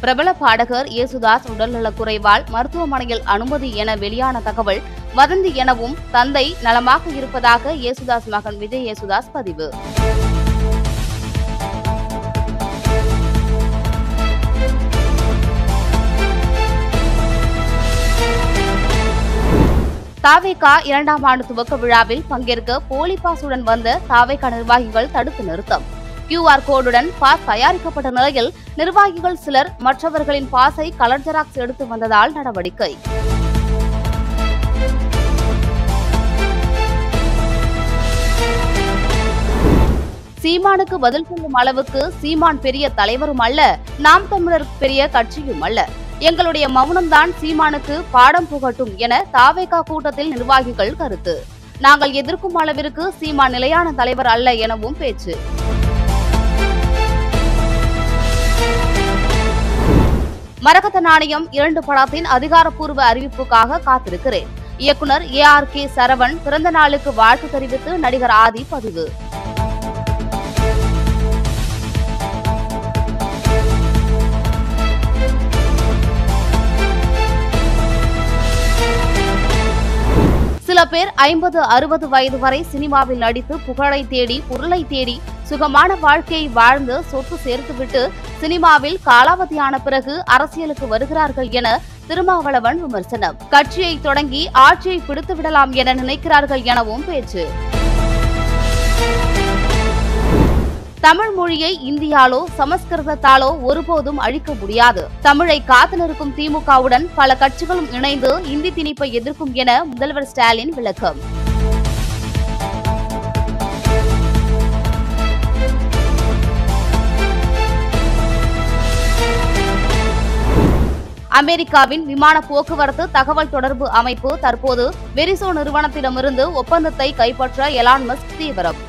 பிரபல பாடகர் இயேசுதாஸ் உடல்நலக் குறைவால் மருத்துவமனையில் அனுமதி என வெளியான தகவல் வதந்தி எனவும் தந்தை நலமாக இருப்பதாக இயேசுதாஸ் மகன் விஜய் இயேசுதாஸ் பதிவு. தாவேகா 2ஆம் ஆண்டு துவக்க விழாவில் பங்கேற்க போலி பாசுடன் வந்த தாவேகா நிர்வாகிகள் தடுத்து நிறுத்தம். QR கோடுடன் பாஸ் தயாரிக்கப்பட்ட நிலையில் நிர்வாகிகள் சிலர் மற்றவர்களின் பாஸை கலர் ஜெராக்ஸ் எடுத்து வந்ததால் நடவடிக்கை. சீமானுக்கு பதில் சொல்லும் அளவுக்கு சீமான் பெரிய தலைவரும் அல்ல, நாம் தமிழர் பெரிய கட்சியும் அல்ல. எங்களுடைய மௌனம்தான் சீமானுக்கு பாடம் புகட்டும் என தாவேகா கூட்டத்தில் நிர்வாகிகள் கருத்து. நாங்கள் எதிர்க்கும் அளவிற்கு சீமான் நிலையான தலைவர் அல்ல எனவும் பேச்சு. மரகத நாணயம் 2 படத்தின் அதிகாரப்பூர்வ அறிவிப்புக்காக காத்திருக்கிறேன். இயக்குனர் ARK சரவணன் பிறந்த நாளுக்கு வாழ்த்து தெரிவித்து நடிகர் ஆதி பதிவு. சில பேர் 50-60 வயது வரை சினிமாவில் நடித்து புகழை தேடி பொருளை தேடி சுகமான வாழ்க்கையை வாழ்ந்து சொத்து சேர்த்துவிட்டு சினிமாவில் காலாவதியான பிறகு அரசியலுக்கு வருகிறார்கள் என திருமாவளவன் விமர்சனம். கட்சியை தொடங்கி ஆட்சியை பிடித்து விடலாம் என நினைக்கிறார்கள் எனவும் பேச்சு. தமிழ் மொழியை இந்தியாலோ சமஸ்கிருதத்தாலோ ஒருபோதும் அழிக்க முடியாது. தமிழை காத்து நிற்கும் திமுகவுடன் பல கட்சிகளும் இணைந்து இந்தி திணிப்பை எதிர்க்கும் என முதல்வர் ஸ்டாலின் விளக்கம். அமெரிக்காவின் விமான போக்குவரத்து தகவல் தொடர்பு அமைப்பு தற்போது வெரிசோ நிறுவனத்திடமிருந்து ஒப்பந்தத்தை கைப்பற்ற எலான் மஸ்க் தீவிரம்.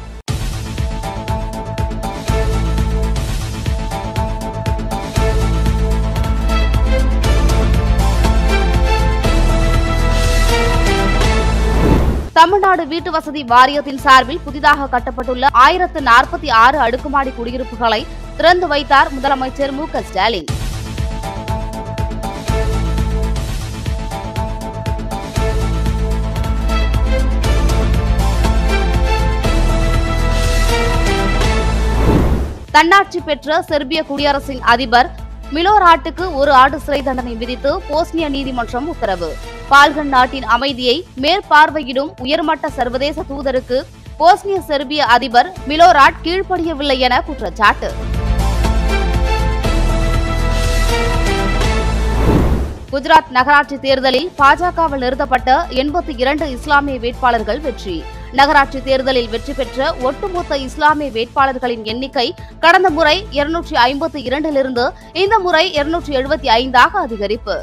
தமிழ்நாடு வீட்டு வசதி வாரியத்தின் சார்பில் புதிதாக கட்டப்பட்டுள்ள 1046 அடுக்குமாடி குடியிருப்புகளை திறந்து வைத்தார் முதலமைச்சர் மு.க. ஸ்டாலின். தன்னாட்சி பெற்ற செர்பிய குடியரசின் அதிபர் மிலோராட்டுக்கு 1 ஆண்டு சிறை தண்டனை விதித்து போஸ்னியா நீதிமன்றம் உத்தரவு. பால்கன் நாட்டின் அமைதியை மேற்பார்வையிடும் உயர்மட்ட சர்வதேச தூதருக்கு போஸ்னிய செர்பிய அதிபர் மிலோராட் கீழ்ப்படியவில்லை என குற்றச்சாட்டு. குஜராத் நகராட்சி தேர்தலில் பாஜகவில் நிறுத்தப்பட்ட 82 இஸ்லாமிய வேட்பாளர்கள் வெற்றி. நகராட்சி தேர்தலில் வெற்றி பெற்ற ஒட்டுமொத்த இஸ்லாமிய வேட்பாளர்களின் எண்ணிக்கை கடந்த முறை 252 இந்த முறை 275 அதிகரிப்பு.